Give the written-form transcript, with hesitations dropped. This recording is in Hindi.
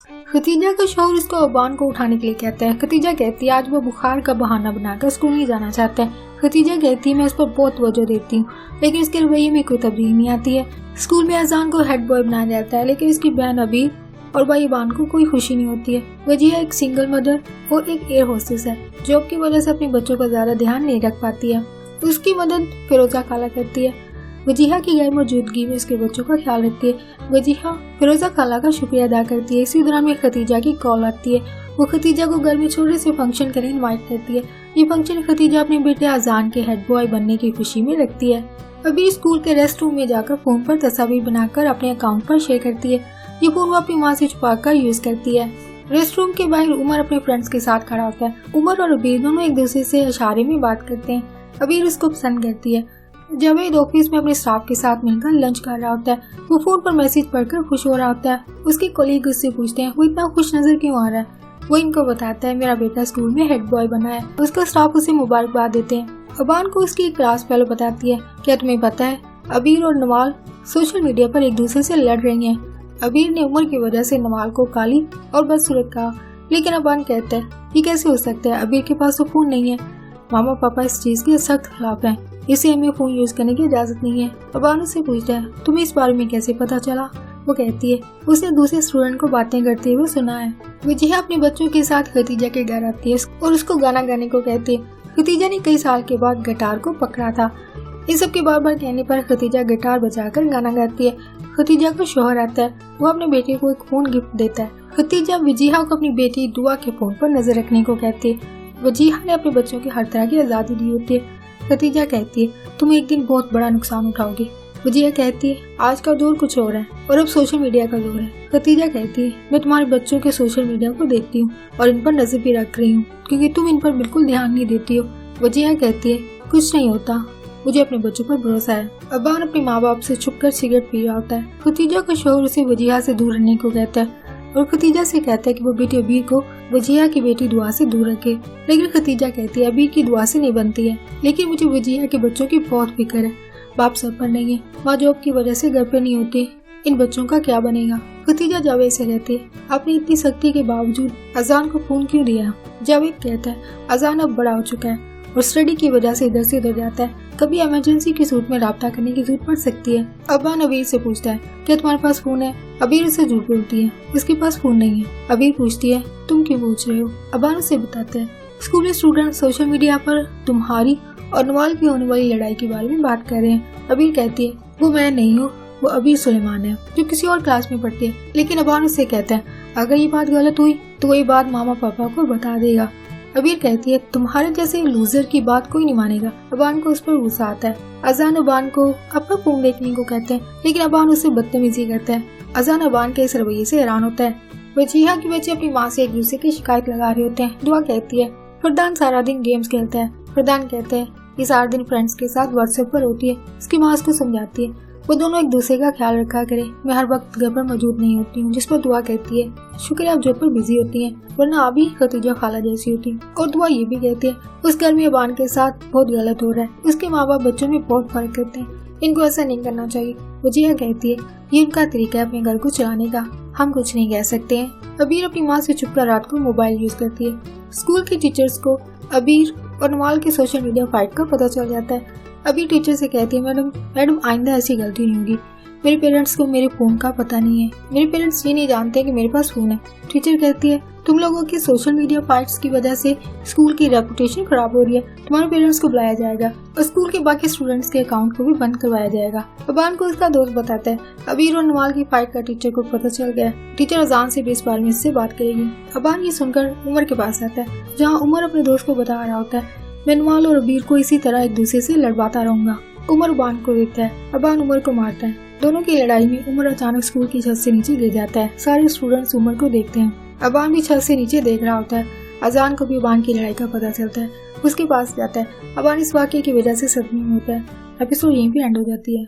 खतीजा का शौहर उसको अबान को उठाने के लिए कहता है। खतीजा कहती है आज वो बुखार का बहाना बनाकर स्कूल नहीं जाना चाहता है। खतीजा कहती है मैं उस पर बहुत तवज्जो देती हूँ, लेकिन उसके रवैये में कोई तब्दीली नहीं आती है। स्कूल में अजान को हेड बॉय बनाया जाता है, लेकिन उसकी बहन अबीर और भाई अबान को कोई खुशी नहीं होती है। वजीहा एक सिंगल मदर और एक एयर होस्टेस है, जॉब की वजह से अपने बच्चों का ज्यादा ध्यान नहीं रख पाती है। उसकी मदद फिरोजा खाला करती है। वजीहा की गैर मौजूदगी में उसके बच्चों का ख्याल रखती है। वजीहा फिरोजा खाला का शुक्रिया अदा करती है। इसी दौरान में खतीजा की कॉल आती है। वो खतीजा को घर में छोटे से फंक्शन के लिए इनवाइट करती है। ये फंक्शन खतीजा अपने बेटे अजान के हेड बॉय बनने की खुशी में रखती है। अभी स्कूल के रेस्ट रूम में जाकर फोन पर तस्वीर बनाकर अपने अकाउंट पर शेयर करती है। ये फोन वो अपनी माँ से छुपा कर यूज करती है। रेस्ट रूम के बाहर उमर अपने फ्रेंड्स के साथ खड़ा होता है। उमर और अबीर दोनों एक दूसरे से इशारे में बात करते हैं। अबीर उसको पसंद करती है। जावेद ऑफिस में अपने स्टाफ के साथ मिलकर लंच कर रहा होता है। वो फोन पर मैसेज पढ़कर खुश हो रहा होता है। उसके कोलीग उससे पूछते हैं वो इतना खुश नजर क्यों आ रहा है। वो इनको बताता है मेरा बेटा स्कूल में हेड बॉय बना है। उसका स्टाफ उसे मुबारकबाद देते हैं। अबान को उसकी एक क्लास फेलो बताती है क्या तुम्हें पता है अबीर और नवाल सोशल मीडिया पर एक दूसरे से लड़ रही हैं। अबीर ने उम्र की वजह से नवाल को काली और बदसूरत कहा, लेकिन अबान कहता है ये कैसे हो सकता है, अबीर के पास तो फोन नहीं है। मामा पापा इस चीज के सख्त खिलाफ हैं, इसे हमें फोन यूज करने की इजाजत नहीं है। अबान उससे पूछता है तुम्हें इस बारे में कैसे पता चला। वो कहती है उसने दूसरे स्टूडेंट को बातें करते हुए सुना है। वजीहा अपने बच्चों के साथ खतीजा के घर आती है और उसको गाना गाने को कहती है। खतीजा ने कई साल के बाद गिटार को पकड़ा था। इस सब के बार बार कहने पर खतीजा गिटार बजाकर गाना गाती है। खतीजा का शौहर आता है। वो अपने बेटे को एक फोन गिफ्ट देता है। खतीजा वजीहा को अपनी बेटी दुआ के फोन पर नजर रखने को कहती है। वजीहा ने अपने बच्चों की हर तरह की आजादी दी होती है। खतीजा कहती है तुम एक दिन बहुत बड़ा नुकसान उठाओगी। वजीहा कहती है आज का दौर कुछ और है और अब सोशल मीडिया का दौर है। खतीजा कहती है मैं तुम्हारे बच्चों के सोशल मीडिया को देखती हूँ और इन पर नजर भी रख रही हूँ, क्योंकि तुम इन पर बिल्कुल ध्यान नहीं देती हो। वजीहा कहती है कुछ नहीं होता, मुझे अपने बच्चों पर भरोसा है। अबान अपने माँ बाप से छुपकर सिगरेट पी रहा होता है। खतीजा का शौहर उसे वजीहा से दूर रहने को कहता है और खतीजा से कहता है कि वो बेटी अबीर को वजीहा की बेटी दुआ से दूर रखे, लेकिन खतीजा कहती है अबीर की दुआ से नहीं बनती है, लेकिन मुझे वजीहा के बच्चों की बहुत फिक्र है। बाप सब पर नहीं है, माँ जॉब की वजह से घर पे नहीं होती, इन बच्चों का क्या बनेगा। खतीजा जावेद से कहती है आपने इतनी सख्ती के बावजूद अजान को फोन क्यों दिया। जावेद कहता है अजान अब बड़ा हो चुका है और स्टडी की वजह से इधर से उधर जाता है, कभी इमरजेंसी की सूरत में राब्ता करने की जरूरत पड़ सकती है। अबान अबीर से पूछता है क्या तुम्हारे पास फोन है। अबीर उससे झूठ बोलती है उसके पास फोन नहीं है। अबीर पूछती है तुम क्यों पूछ रहे हो। अबान उसे बताता है स्कूल में स्टूडेंट सोशल मीडिया पर तुम्हारी और नवाल की होने वाली लड़ाई के बारे में बात कर रहे हैं। अबीर कहती है वो मैं नहीं हूँ, वो अबीर सुलेमान है जो किसी और क्लास में पढ़ती है, लेकिन अबान उससे कहता है अगर ये बात गलत हुई तो ये बात मामा पापा को बता देगा। अबीर कहती है तुम्हारे जैसे लूजर की बात कोई नहीं मानेगा। अबान को उस पर गुस्सा आता है। अजान अबान को अपना फोन देखने को कहते हैं, लेकिन अबान उससे बदतमीजी करता है। अजान अबान के इस रवैये से हैरान होता है। वजीहा के बच्चे अपनी माँ से एक दूसरे की शिकायत लगा रहे होते हैं। दुआ कहती है फरदान सारा दिन गेम्स खेलता है। फरदान कहते हैं ये सारा दिन फ्रेंड्स के साथ व्हाट्सएप पर होती है। उसकी माँ उसको समझाती है वो दोनों एक दूसरे का ख्याल रखा करे, मैं हर वक्त घर पर मौजूद नहीं होती हूँ। जिस पर दुआ कहती है शुक्रिया आप जॉब पर बिजी होती हैं, वरना आप भी खतीजा खाला जैसी होती। और दुआ ये भी कहती है उस घर में अबान के साथ बहुत गलत हो रहा है, उसके माँ बाप बच्चों में बहुत फर्क करते हैं, इनको ऐसा नहीं करना चाहिए। वजीहा कहती है ये उनका तरीका है अपने घर को चलाने का, हम कुछ नहीं कह सकते हैं। अबीर अपनी माँ से छुपकर रात को मोबाइल यूज करती है। स्कूल के टीचर्स को अबीर और नवाल के सोशल मीडिया फाइट का पता चल जाता है। अभी टीचर से कहती है मैडम आइंदा ऐसी गलती नहीं होगी। मेरे पेरेंट्स को मेरे फोन का पता नहीं है, मेरे पेरेंट्स ये नहीं जानते कि मेरे पास फोन है। टीचर कहती है तुम लोगों की सोशल मीडिया फाइट्स की वजह से स्कूल की रेपुटेशन खराब हो रही है, तुम्हारे पेरेंट्स को बुलाया जाएगा और स्कूल के बाकी स्टूडेंट्स के अकाउंट को भी बंद करवाया जाएगा। अबान को उसका दोस्त बताता है अबीर और नवाल की फाइट का टीचर को पता चल गया। टीचर अजान से भी इस बारे में इससे बात करेगी। अबान ये सुनकर उमर के पास आता है, जहाँ उमर अपने दोस्त को बता रहा होता है मैं नवाल और अबीर को इसी तरह एक दूसरे से लड़वाता रहूंगा। उमर अबान को देखता है, अबान उमर को मारता है। दोनों की लड़ाई में उमर अचानक स्कूल की छत से नीचे गिर जाता है। सारे स्टूडेंट्स उमर को देखते हैं। अबान भी छत से नीचे देख रहा होता है। अजान को भी अबान की लड़ाई का पता चलता है, उसके पास जाता है। अबान इस वाकये की वजह से सदमे में होता है। एपिसोड यहीं पे एंड हो जाती है।